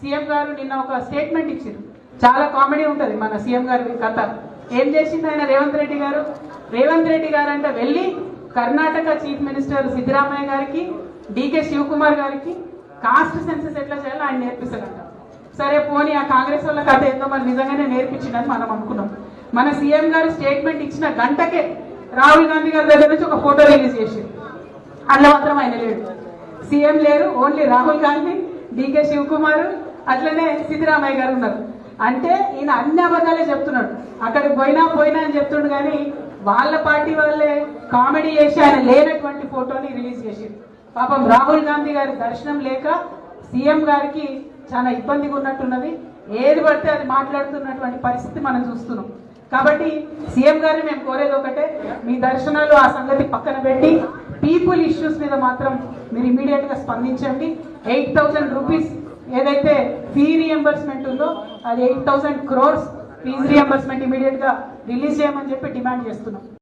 CM గారు నిన్న ఒక స్టేట్మెంట్ ఇచ్చారు. చాలా కామెడీ ఉంటుంది మన సీఎం గారి కథ. ఏం చేసింది ఆయన రేవంత్ రెడ్డి గారు? రేవంత్ రెడ్డి గారు అంటే వెళ్ళి కర్ణాటక చీఫ్ మినిస్టర్ సిద్ధరామయ్య గారికి, డీకే శివకుమార్ గారికి కాస్ట్ సెన్సెస్ ఎట్లా చేయాలో ఆయన నేర్పిస్తారంట. సరే పోనీ ఆ కాంగ్రెస్ వాళ్ళ కథ ఏందో మరి నిజంగానే నేర్పించిందని మనం అనుకున్నాం. మన సీఎం గారు స్టేట్మెంట్ ఇచ్చిన గంటకే రాహుల్ గాంధీ గారి దగ్గర నుంచి ఒక ఫోటో రిలీజ్ చేసి అందులో మాత్రం ఆయన లేడు, సీఎం లేరు, ఓన్లీ రాహుల్ గాంధీ, డీకే శివకుమార్, అట్లనే సిద్ధరామయ్య గారు ఉన్నారు. అంటే ఈయన అన్ని అబద్ధాలే చెప్తున్నాడు. అక్కడికి పోయినా అని చెప్తుండు, కానీ వాళ్ళ పార్టీ వాళ్ళే కామెడీ చేసి ఆయన లేనటువంటి ఫోటోని రిలీజ్ చేసింది. పాపం రాహుల్ గాంధీ గారి దర్శనం లేక సీఎం గారికి చాలా ఇబ్బందిగా ఉన్నట్టున్నది. ఏది పడితే అది మాట్లాడుతున్నటువంటి పరిస్థితి మనం చూస్తున్నాం. కాబట్టి సీఎం గారిని మేము కోరేది ఒకటే, మీ దర్శనాలు ఆ సంగతి పక్కన పెట్టి పీపుల్ ఇష్యూస్ మీద మాత్రం మీరు ఇమీడియట్ గా స్పందించండి. 8,000 రూపీస్ ఏదైతే ఫీ రియంబర్స్మెంట్ ఉందో అది 8,000 crores ఫీజు రియంబర్స్మెంట్ ఇమీడియట్ గా రిలీజ్ చేయమని చెప్పి డిమాండ్ చేస్తున్నాం.